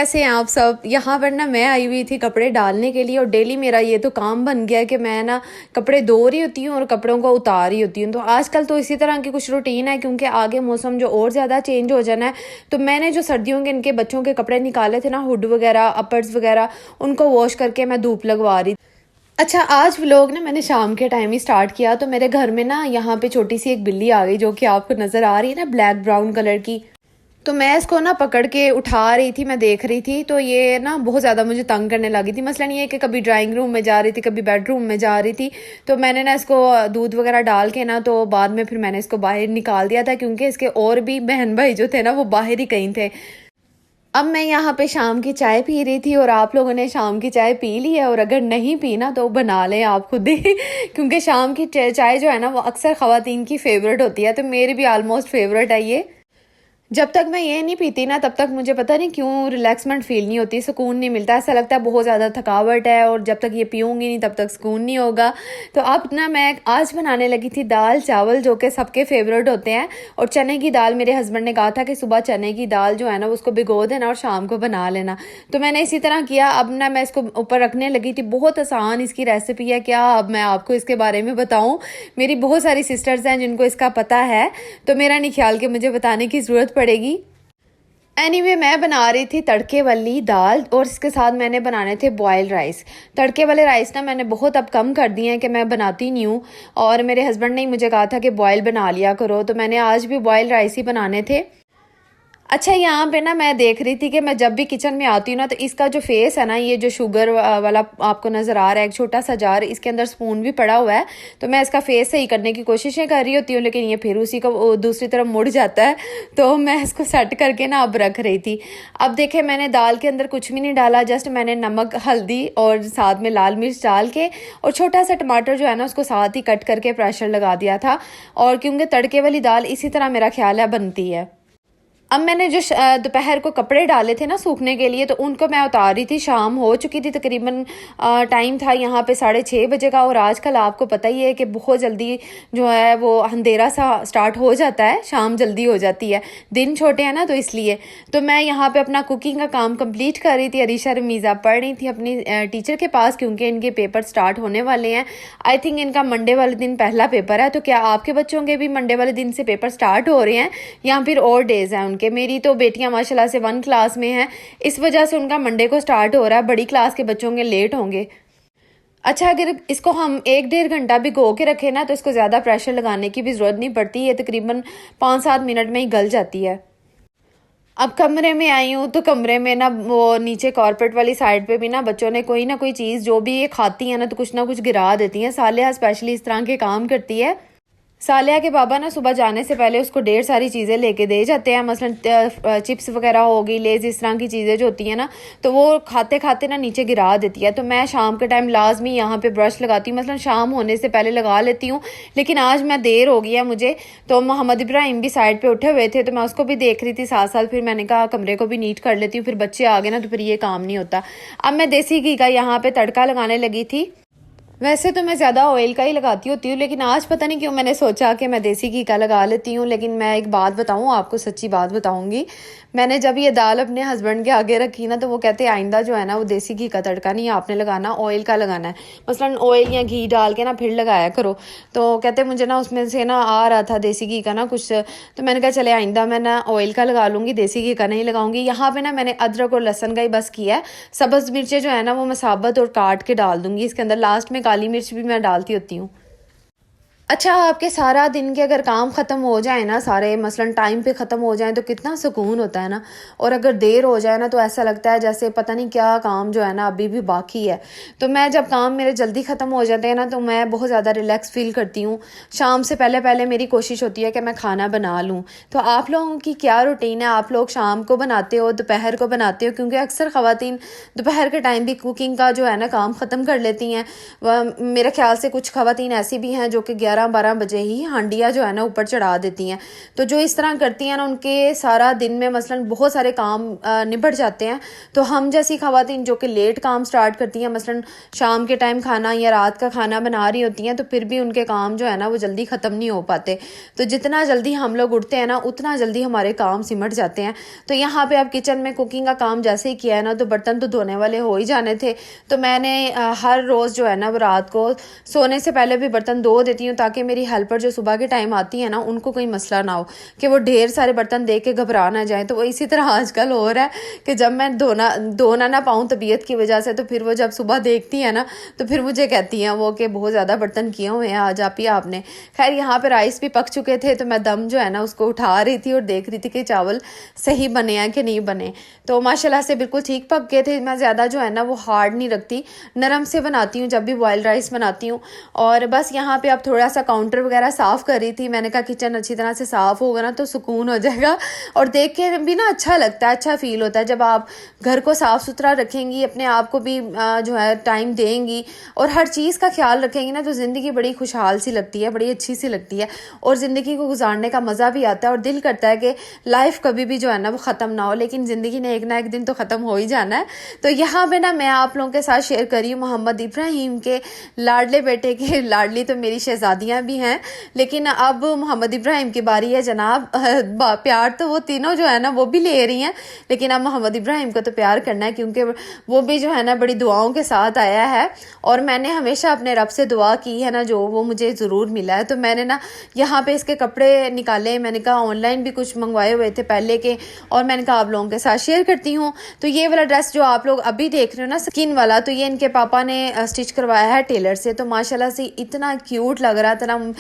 कैसे हैं आप सब। यहाँ पर ना मैं आई हुई थी कपड़े डालने के लिए और डेली मेरा ये तो काम बन गया है कि मैं ना कपड़े धो रही होती हूँ और कपड़ों को उतार रही होती हूँ। तो आजकल तो इसी तरह की कुछ रूटीन है क्योंकि आगे मौसम जो और ज़्यादा चेंज हो जाना है। तो मैंने जो सर्दियों के इनके बच्चों के कपड़े निकाले थे ना, हुड वगैरह अपर्स वगैरह, उनको वॉश करके मैं धूप लगवा रही। अच्छा, आज व्लॉग ना मैंने शाम के टाइम ही स्टार्ट किया। तो मेरे घर में ना यहाँ पे छोटी सी एक बिल्ली आ गई जो कि आपको नज़र आ रही है ना, ब्लैक ब्राउन कलर की। तो मैं इसको ना पकड़ के उठा रही थी, मैं देख रही थी तो ये ना बहुत ज़्यादा मुझे तंग करने लगी थी। मसलन ये कि कभी ड्राइंग रूम में जा रही थी, कभी बेडरूम में जा रही थी। तो मैंने ना इसको दूध वगैरह डाल के ना, तो बाद में फिर मैंने इसको बाहर निकाल दिया था क्योंकि इसके और भी बहन भाई जो थे ना वो बाहर ही कहीं थे। अब मैं यहाँ पे शाम की चाय पी रही थी और आप लोगों ने शाम की चाय पी ली है, और अगर नहीं पी ना तो बना लें आप खुद ही क्योंकि शाम की चाय जो है ना वो अक्सर ख़वातीन की फेवरेट होती है। तो मेरी भी ऑलमोस्ट फेवरेट है ये। जब तक मैं ये नहीं पीती ना तब तक मुझे पता नहीं क्यों रिलैक्समेंट फील नहीं होती, सुकून नहीं मिलता, ऐसा लगता है बहुत ज़्यादा थकावट है और जब तक ये पीऊँगी नहीं तब तक सुकून नहीं होगा। तो अब ना मैं आज बनाने लगी थी दाल चावल जो कि सबके फेवरेट होते हैं। और चने की दाल, मेरे हस्बैंड ने कहा था कि सुबह चने की दाल जो है ना उसको भिगो देना और शाम को बना लेना। तो मैंने इसी तरह किया। अब ना मैं इसको ऊपर रखने लगी थी। बहुत आसान इसकी रेसिपी है, क्या अब मैं आपको इसके बारे में बताऊँ। मेरी बहुत सारी सिस्टर्स हैं जिनको इसका पता है, तो मेरा नहीं ख्याल कि मुझे बताने की ज़रूरत पड़ेगी। एनीवे मैं बना रही थी तड़के वाली दाल और इसके साथ मैंने बनाने थे बॉयल्ड राइस। तड़के वाले राइस ना मैंने बहुत अब कम कर दिए हैं कि मैं बनाती नहीं हूँ, और मेरे हस्बैंड ने ही मुझे कहा था कि बॉयल बना लिया करो, तो मैंने आज भी बॉयल्ड राइस ही बनाने थे। अच्छा, यहाँ पे ना मैं देख रही थी कि मैं जब भी किचन में आती हूँ ना तो इसका जो फेस है ना, ये जो शुगर वाला आपको नज़र आ रहा है, एक छोटा सा जार, इसके अंदर स्पून भी पड़ा हुआ है। तो मैं इसका फेस सही करने की कोशिशें कर रही होती हूँ, लेकिन ये फिर उसी को दूसरी तरफ मुड़ जाता है। तो मैं इसको सेट करके ना अब रख रही थी। अब देखे मैंने दाल के अंदर कुछ भी नहीं डाला, जस्ट मैंने नमक, हल्दी और साथ में लाल मिर्च डाल के और छोटा सा टमाटर जो है ना उसको साथ ही कट करके प्रेशर लगा दिया था। और क्योंकि तड़के वाली दाल इसी तरह मेरा ख्याल है बनती है। अब मैंने जो दोपहर को कपड़े डाले थे ना सूखने के लिए, तो उनको मैं उतार रही थी। शाम हो चुकी थी तकरीबन, टाइम था यहाँ पे 6:30 बजे का। और आजकल आपको पता ही है कि बहुत जल्दी जो है वो अंधेरा सा स्टार्ट हो जाता है, शाम जल्दी हो जाती है, दिन छोटे हैं ना, तो इसलिए। तो मैं यहाँ पे अपना कुकिंग का काम कंप्लीट कर रही थी। अरीशा रमीज़ा पढ़ रही थी अपनी टीचर के पास क्योंकि इनके पेपर स्टार्ट होने वाले हैं। आई थिंक इनका मंडे वाले दिन पहला पेपर है। तो क्या आपके बच्चों के भी मंडे वाले दिन से पेपर स्टार्ट हो रहे हैं या फिर और डेज हैं उनके? मेरी तो बेटियां माशाल्लाह से 1 क्लास में हैं, इस वजह से उनका मंडे को स्टार्ट हो रहा है। बड़ी क्लास के बच्चों के लेट होंगे। अच्छा, अगर इसको हम 1-1.5 घंटा भिगो के रखें ना तो इसको ज़्यादा प्रेशर लगाने की भी ज़रूरत नहीं पड़ती, ये तकरीबन 5-7 मिनट में ही गल जाती है। अब कमरे में आई हूँ तो कमरे में ना वो नीचे कॉर्पेट वाली साइड पे भी ना बच्चों ने कोई ना कोई चीज़ जो भी ये खाती है ना कुछ गिरा देती हैं। सालिया स्पेशली इस तरह के काम करती है। सालिया के बाबा ना सुबह जाने से पहले उसको ढेर सारी चीज़ें लेके दे जाते हैं, मसलन चिप्स वगैरह हो गई, लेज, इस तरह की चीज़ें जो होती हैं ना, तो वो खाते खाते ना नीचे गिरा देती है। तो मैं शाम के टाइम लाजमी यहाँ पे ब्रश लगाती हूँ, मसलन शाम होने से पहले लगा लेती हूँ, लेकिन आज मैं देर हो गया मुझे। तो मोहम्मद इब्राहिम भी साइड पे उठे हुए थे तो मैं उसको भी देख रही थी साथ साथ। फिर मैंने कहा कमरे को भी नीट कर लेती हूँ, फिर बच्चे आ गए ना तो फिर ये काम नहीं होता। अब मैं देसी घी का यहाँ पे तड़का लगाने लगी थी। वैसे तो मैं ज़्यादा ऑयल का ही लगाती होती हूँ, लेकिन आज पता नहीं क्यों मैंने सोचा कि मैं देसी घी का लगा लेती हूँ। लेकिन मैं एक बात बताऊँ आपको, सच्ची बात बताऊँगी, मैंने जब ये दाल अपने हस्बैंड के आगे रखी ना तो वो कहते आइंदा जो है ना वो देसी घी का तड़का नहीं आपने लगाना, ऑयल का लगाना है। मसलन ऑयल या घी डाल के ना फिर लगाया करो। तो कहते मुझे ना उसमें से ना आ रहा था देसी घी का ना कुछ, तो मैंने कहा चले आइंदा मैं ना ऑयल का लगा लूँगी, देसी घी का नहीं लगाऊंगी। यहाँ पे ना मैंने अदरक और लहसुन का ही बस किया है। सब्ज़ मिर्चें जो है ना वो मैं साबुत और काट के डाल दूँगी इसके अंदर। लास्ट में काली मिर्च भी मैं डालती होती हूँ। अच्छा, आपके सारा दिन के अगर काम ख़त्म हो जाए ना सारे, मसलन टाइम पे ख़त्म हो जाए तो कितना सुकून होता है ना। और अगर देर हो जाए ना तो ऐसा लगता है जैसे पता नहीं क्या काम जो है ना अभी भी बाकी है। तो मैं जब काम मेरे जल्दी ख़त्म हो जाते हैं ना तो मैं बहुत ज़्यादा रिलैक्स फ़ील करती हूँ। शाम से पहले पहले मेरी कोशिश होती है कि मैं खाना बना लूँ। तो आप लोगों की क्या रूटीन है? आप लोग शाम को बनाते हो, दोपहर को बनाते हो? क्योंकि अक्सर ख़वातीन दोपहर के टाइम भी कुकिंग का जो है ना काम ख़त्म कर लेती हैं। मेरे ख्याल से कुछ ख़वातीन ऐसी भी हैं जो कि 11 11-12 बजे ही हांडिया जो है ना ऊपर चढ़ा देती हैं। तो जो इस तरह करती हैं ना, उनके सारा दिन में मसलन बहुत सारे काम निबट जाते हैं। तो हम जैसी ख़वातीन जो कि लेट काम स्टार्ट करती हैं, मसलन शाम के टाइम खाना या रात का खाना बना रही होती हैं, तो फिर भी उनके काम जो है ना वो जल्दी ख़त्म नहीं हो पाते। तो जितना जल्दी हम लोग उठते हैं ना, उतना जल्दी हमारे काम सिमट जाते हैं। तो यहाँ पे अब किचन में कुकिंग का काम जैसे ही किया है ना, तो बर्तन तो धोने वाले हो ही जाने थे। तो मैंने हर रोज़ जो है ना वो रात को सोने से पहले भी बर्तन धो देती हूँ, ताकि मेरी हेल्पर जो सुबह के टाइम आती है ना, उनको कोई मसला ना हो कि वो ढेर सारे बर्तन देख के घबरा ना जाए। तो वो इसी तरह आजकल हो रहा है कि जब मैं धोना ना पाऊँ तबीयत की वजह से, तो फिर वो जब सुबह देखती है ना, तो फिर मुझे कहती हैं वो कि बहुत ज़्यादा बर्तन किए हुए हैं आज आप ही आपने। खैर यहाँ पे राइस भी पक चुके थे, तो मैं दम जो है ना उसको उठा रही थी और देख रही थी कि चावल सही बने हैं कि नहीं बने। तो माशाल्लाह से बिल्कुल ठीक पक गए थे। मैं ज़्यादा जो है ना वो हार्ड नहीं रखती, नरम से बनाती हूँ जब भी बॉयल राइस बनाती हूँ। और बस यहाँ पे अब थोड़ा सा काउंटर वगैरह साफ़ कर रही थी। मैंने कहा किचन अच्छी तरह से साफ़ होगा ना तो सुकून हो जाएगा, और देख के भी ना अच्छा लगता है, अच्छा फील होता है। जब आप घर को साफ़ सुथरा रखेंगी, अपने आप को भी जो है टाइम देंगी और हर चीज़ का ख्याल रखेंगी ना, तो ज़िंदगी बड़ी खुशहाल सी लगती है, बड़ी अच्छी सी लगती है, और ज़िंदगी को गुजारने का मज़ा भी आता है। और दिल करता है कि लाइफ कभी भी जो है ना वो ख़त्म ना हो, लेकिन ज़िंदगी ने एक ना एक दिन तो ख़त्म हो ही जाना है। तो यहाँ पे ना मैं आप लोगों के साथ शेयर करी हूँ मोहम्मद इब्राहिम के लाडले बेटे के, लाडली तो मेरी शहजादियाँ भी हैं, लेकिन अब मोहम्मद इब्राहिम की बारी है जनाब। प्यार तो वो तीनों जो है ना वो भी ले रही हैं, लेकिन अब मोहम्मद इब्राहिम को तो प्यार करना है, क्योंकि वो भी जो है ना बड़ी दुआओं के साथ आया है। और मैंने हमेशा अपने रब से दुआ की है ना, जो वो मुझे ज़रूर मिला है। तो मैंने ना यहाँ पे इसके कपड़े निकाले, मैंने कहा ऑनलाइन भी कुछ मंगवाए हुए थे पहले के, और मैंने कहा आप लोगों के साथ शेयर करती हूँ। तो ये वाला ड्रेस जो आप लोग अभी देख रहे हो ना स्किन वाला, तो ये इनके पापा ने स्टिच करवाया है टेलर से। तो माशाल्लाह से इतना क्यूट लग रहा था ना,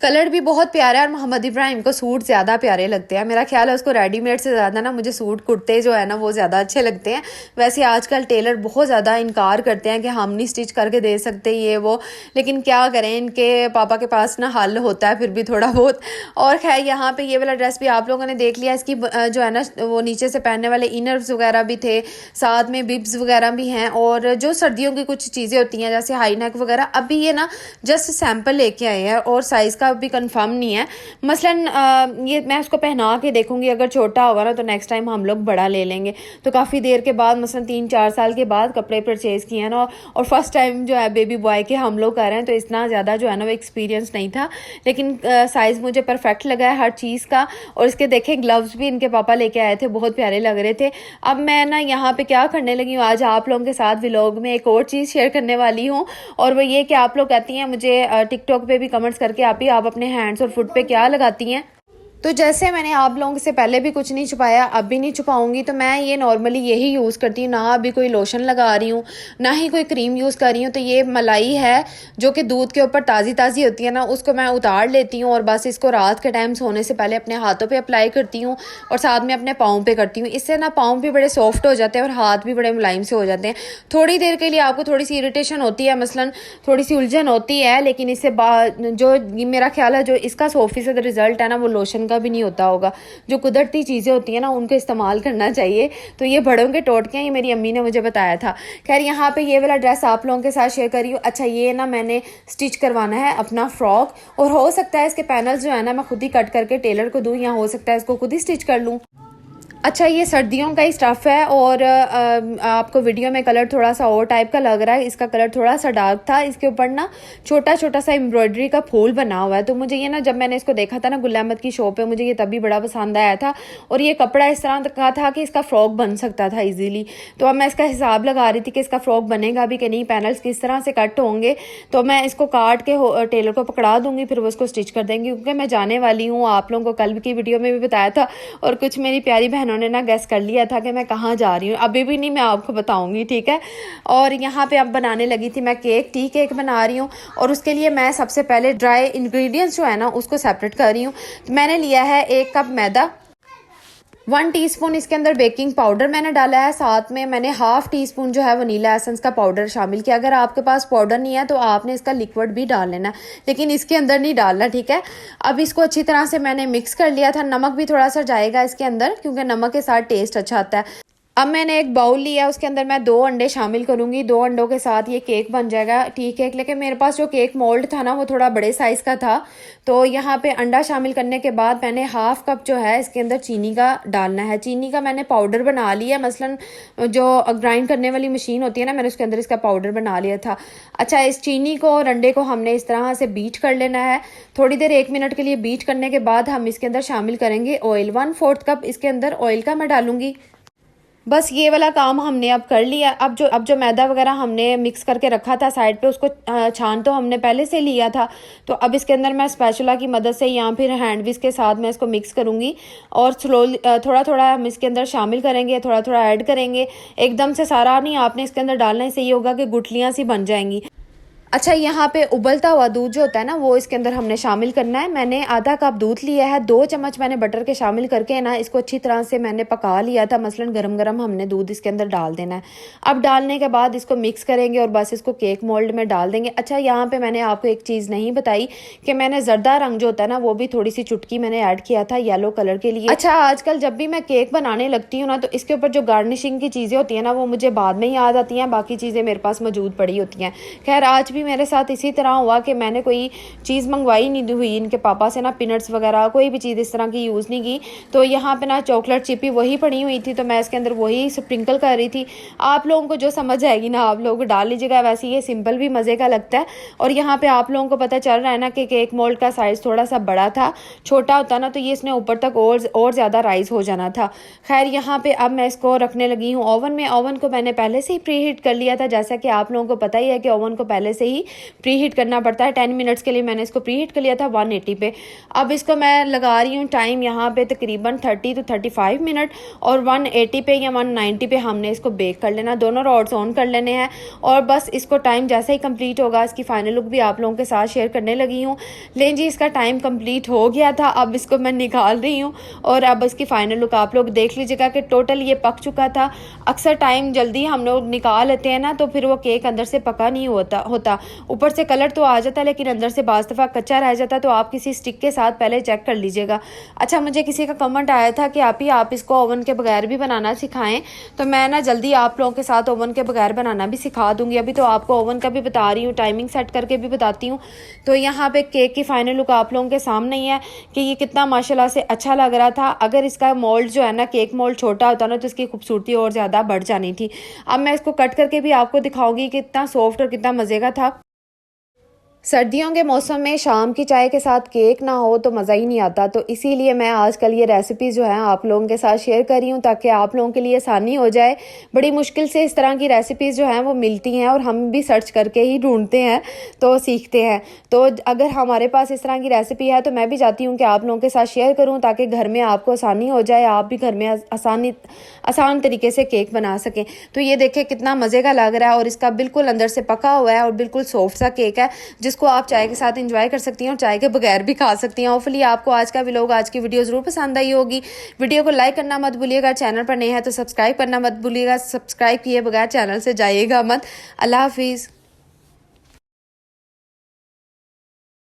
कलर भी बहुत प्यारा है, और मोहम्मद इब्राहिम को सूट ज़्यादा प्यारे लगते हैं। मेरा ख्याल है उसको रेडीमेड से ज़्यादा ना मुझे सूट कुर्ते जो है ना वो ज़्यादा अच्छे लगते हैं। वैसे आजकल टेलर बहुत ज़्यादा इनकार करते हैं कि हम नहीं स्टिच करके दे सकते ये वो, लेकिन क्या करें, इनके पापा के पास ना हल होता है फिर भी थोड़ा बहुत। और खैर यहाँ पे ये वाला ड्रेस भी आप लोगों ने देख लिया। इसकी जो है ना वो नीचे से पहनने वाले इनर्स वगैरह भी थे, साथ में बिब्स वगैरह भी हैं, और जो सर्दियों की कुछ चीज़ें होती हैं जैसे हाई नेक वगैरह, अभी ये ना जस्ट सैम्पल लेके आए हैं और साइज़ का भी कंफर्म नहीं है। मसलन ये मैं उसको पहना के देखूंगी, अगर छोटा होगा ना तो नेक्स्ट टाइम हम लोग बड़ा ले लेंगे। तो काफ़ी देर के बाद, मसलन 3-4 साल के बाद कपड़े परचेज़ किए हैं ना, और फर्स्ट टाइम जो है बेबी बॉय के हम लोग कर रहे हैं, तो इतना ज़्यादा जो है ना वो एक्सपीरियंस नहीं था, लेकिन साइज़ मुझे परफेक्ट लगा है हर चीज़ का। और इसके देखे ग्लव्स भी इनके पापा लेके आए थे, बहुत प्यारे लग रहे थे। अब मैं ना यहाँ पे क्या करने लगी हूँ, आज आप लोगों के साथ व्लॉग में एक और चीज़ शेयर करने वाली हूँ, और वो ये कि आप लोग कहती हैं मुझे टिकटॉक पे भी कमेंट्स करके आप अपने हैंड्स और फुट पे क्या लगाती हैं। तो जैसे मैंने आप लोगों से पहले भी कुछ नहीं छुपाया, अब भी नहीं छुपाऊंगी। तो मैं ये नॉर्मली यही यूज़ करती हूँ, ना अभी कोई लोशन लगा रही हूँ, ना ही कोई क्रीम यूज़ कर रही हूँ। तो ये मलाई है जो कि दूध के ऊपर ताज़ी ताज़ी होती है ना, उसको मैं उतार लेती हूँ और बस इसको रात के टाइम सोने से पहले अपने हाथों पे अप्लाई करती हूँ, और साथ में अपने पाँव पे करती हूँ। इससे ना पाँव भी बड़े सॉफ्ट हो जाते हैं और हाथ भी बड़े मुलायम से हो जाते हैं। थोड़ी देर के लिए आपको थोड़ी सी इरिटेशन होती है, मसलन थोड़ी सी उलझन होती है, लेकिन इससे जो मेरा ख्याल है जो इसका 100% रिजल्ट है ना, वो लोशन का भी नहीं होता होगा। जो कुदरती चीज़ें होती हैं ना उनको इस्तेमाल करना चाहिए। तो ये बड़ों के टोटके हैं, ये मेरी अम्मी ने मुझे बताया था। खैर यहाँ पे ये वाला ड्रेस आप लोगों के साथ शेयर करी हूँ। अच्छा ये ना मैंने स्टिच करवाना है अपना फ्रॉक, और हो सकता है इसके पैनल्स जो है ना मैं खुद ही कट करके टेलर को दूँ, या हो सकता है इसको खुद ही स्टिच कर लूँ। अच्छा ये सर्दियों का ही स्टफ़ है, और आपको वीडियो में कलर थोड़ा सा और टाइप का लग रहा है, इसका कलर थोड़ा सा डार्क था। इसके ऊपर ना छोटा छोटा सा एम्ब्रॉयडरी का फूल बना हुआ है। तो मुझे ये ना जब मैंने इसको देखा था ना गुल अहमद की शॉप पे, मुझे ये तभी बड़ा पसंद आया था, और ये कपड़ा इस तरह का था कि इसका फ्रॉक बन सकता था ईजीली। तो अब मैं इसका हिसाब लगा रही थी कि इसका फ्रॉक बनेगा भी कि नहीं, पैनल्स किस तरह से कट होंगे। तो मैं इसको काट के टेलर को पकड़ा दूंगी, फिर वो इसको स्टिच कर देंगी, क्योंकि मैं जाने वाली हूँ। आप लोगों को कल की वीडियो में भी बताया था, और कुछ मेरी प्यारी बहनों ने ना गैस कर लिया था कि मैं कहाँ जा रही हूँ। अभी भी नहीं, मैं आपको बताऊंगी, ठीक है। और यहाँ पे अब बनाने लगी थी मैं टी केक बना रही हूँ, और उसके लिए मैं सबसे पहले ड्राई इंग्रेडिएंट्स जो है ना उसको सेपरेट कर रही हूँ। मैंने लिया है 1 कप मैदा, 1 टीस्पून इसके अंदर बेकिंग पाउडर मैंने डाला है, साथ में मैंने ½ टीस्पून जो है वनीला एसेंस का पाउडर शामिल किया। अगर आपके पास पाउडर नहीं है तो आपने इसका लिक्विड भी डाल लेना, लेकिन इसके अंदर नहीं डालना, ठीक है। अब इसको अच्छी तरह से मैंने मिक्स कर लिया था। नमक भी थोड़ा सा जाएगा इसके अंदर, क्योंकि नमक के साथ टेस्ट अच्छा आता है। अब मैंने एक बाउल लिया, उसके अंदर मैं 2 अंडे शामिल करूंगी। 2 अंडों के साथ ये केक बन जाएगा टी केक। लेकिन मेरे पास जो केक मोल्ड था ना वो थोड़ा बड़े साइज़ का था, तो यहाँ पे अंडा शामिल करने के बाद मैंने हाफ कप जो है इसके अंदर चीनी का डालना है। चीनी का मैंने पाउडर बना लिया, मसलन जो ग्राइंड करने वाली मशीन होती है ना, मैंने उसके अंदर इसका पाउडर बना लिया था। अच्छा, इस चीनी को और अंडे को हमने इस तरह से बीट कर लेना है। थोड़ी देर 1 मिनट के लिए बीट करने के बाद हम इसके अंदर शामिल करेंगे ऑयल। 1/4 कप इसके अंदर ऑयल का मैं डालूंगी। बस ये वाला काम हमने अब कर लिया। अब जो मैदा वगैरह हमने मिक्स करके रखा था साइड पे, उसको छान तो हमने पहले से लिया था। तो अब इसके अंदर मैं स्पैचुला की मदद से या फिर हैंड विस्क के साथ मैं इसको मिक्स करूँगी और स्लोली थोड़ा थोड़ा हम इसके अंदर शामिल करेंगे, थोड़ा थोड़ा ऐड करेंगे। एकदम से सारा नहीं आपने इसके अंदर डालना, इससे ये होगा कि गुठलियाँ सी बन जाएंगी। अच्छा, यहाँ पे उबलता हुआ दूध जो होता है ना वो इसके अंदर हमने शामिल करना है। मैंने आधा कप दूध लिया है, 2 चम्मच मैंने बटर के शामिल करके ना इसको अच्छी तरह से मैंने पका लिया था। मसलन गरम गरम हमने दूध इसके अंदर डाल देना है। अब डालने के बाद इसको मिक्स करेंगे और बस इसको केक मोल्ड में डाल देंगे। अच्छा, यहाँ पे मैंने आपको एक चीज़ नहीं बताई कि मैंने जर्दा रंग जो होता है ना वो भी थोड़ी सी चुटकी मैंने ऐड किया था येलो कलर के लिए। अच्छा, आजकल जब भी मैं केक बनाने लगती हूँ ना तो इसके ऊपर जो गार्निशिंग की चीज़ें होती हैं ना वो मुझे बाद में याद आती हैं, बाकी चीज़ें मेरे पास मौजूद पड़ी होती हैं। खैर, आज भी मेरे साथ इसी तरह हुआ कि मैंने कोई चीज़ मंगवाई नहीं हुई इनके पापा से ना, पीनट्स वगैरह कोई भी चीज़ इस तरह की यूज़ नहीं की। तो यहाँ पे ना चॉकलेट चिपी वही पड़ी हुई थी, तो मैं इसके अंदर वही स्प्रिंकल कर रही थी। आप लोगों को जो समझ आएगी ना आप लोग डाल लीजिएगा। वैसे ये सिंपल भी मज़े का लगता है। और यहाँ पे आप लोगों को पता चल रहा है ना कि केक मोल्ड का साइज़ थोड़ा सा बड़ा था, छोटा होता ना तो ये इसने ऊपर तक और ज़्यादा राइज हो जाना था। खैर, यहाँ पे अब मैं इसको रखने लगी हूँ ओवन में। ओवन को मैंने पहले से ही प्री हीट कर लिया था, जैसा कि आप लोगों को पता ही है कि ओवन को पहले से ही प्री हीट करना पड़ता है। 10 मिनट्स के लिए मैंने इसको प्री हीट कर लिया था 180 पे। अब इसको मैं लगा रही हूँ टाइम यहाँ पे तकरीबन 30 to 35 मिनट, और 180 पे या 190 पे हमने इसको बेक कर लेना। दोनों रॉड्स ऑन कर लेने हैं और बस इसको टाइम जैसे ही कंप्लीट होगा इसकी फाइनल लुक भी आप लोगों के साथ शेयर करने लगी हूँ। लें जी, इसका टाइम कंप्लीट हो गया था। अब इसको मैं निकाल रही हूँ और अब इसकी फाइनल लुक आप लोग देख लीजिएगा कि टोटल ये पक चुका था। अक्सर टाइम जल्दी हम लोग निकाल लेते हैं ना तो फिर वो केक अंदर से पका नहीं होता। ऊपर से कलर तो आ जाता है लेकिन अंदर से बाज़ दफ़ा कच्चा रह जाता, तो आप किसी स्टिक के साथ पहले चेक कर लीजिएगा। अच्छा, मुझे किसी का कमेंट आया था कि आप इसको ओवन के बगैर भी बनाना सिखाएं, तो मैं ना जल्दी आप लोगों के साथ ओवन के बगैर बनाना भी सिखा दूंगी। अभी तो आपको ओवन का भी बता रही हूँ, टाइमिंग सेट करके भी बताती हूँ। तो यहाँ पे केक की फाइनल लुक आप लोगों के सामने ही है कि ये कितना माशाल्लाह से अच्छा लग रहा था। अगर इसका मोल्ड जो है ना केक मोल्ड छोटा होता ना तो इसकी खूबसूरती और ज़्यादा बढ़ जानी थी। अब मैं इसको कट करके भी आपको दिखाऊंगी कि कितना सॉफ्ट और कितना मज़े का था। सर्दियों के मौसम में शाम की चाय के साथ केक ना हो तो मज़ा ही नहीं आता, तो इसीलिए मैं आजकल ये रेसिपीज़ जो हैं आप लोगों के साथ शेयर कर रही हूँ ताकि आप लोगों के लिए आसानी हो जाए। बड़ी मुश्किल से इस तरह की रेसिपीज़ जो हैं वो मिलती हैं और हम भी सर्च करके ही ढूंढते हैं तो सीखते हैं। तो अगर हमारे पास इस तरह की रेसिपी है तो मैं भी चाहती हूँ कि आप लोगों के साथ शेयर करूँ ताकि घर में आपको आसानी हो जाए, आप भी घर में आसान तरीके से केक बना सकें। तो ये देखें कितना मज़े का लग रहा है और इसका बिल्कुल अंदर से पका हुआ है और बिल्कुल सॉफ्ट सा केक है जिसको आप चाय के साथ एंजॉय कर सकती हैं और चाय के बगैर भी खा सकती हैं। होपफुली आपको आज का व्लॉग, आज की वीडियो ज़रूर पसंद आई होगी। वीडियो को लाइक करना मत भूलिएगा, चैनल पर नए हैं तो सब्सक्राइब करना मत भूलिएगा। सब्सक्राइब किए बगैर चैनल से जाइएगा मत। अल्लाह हाफिज़।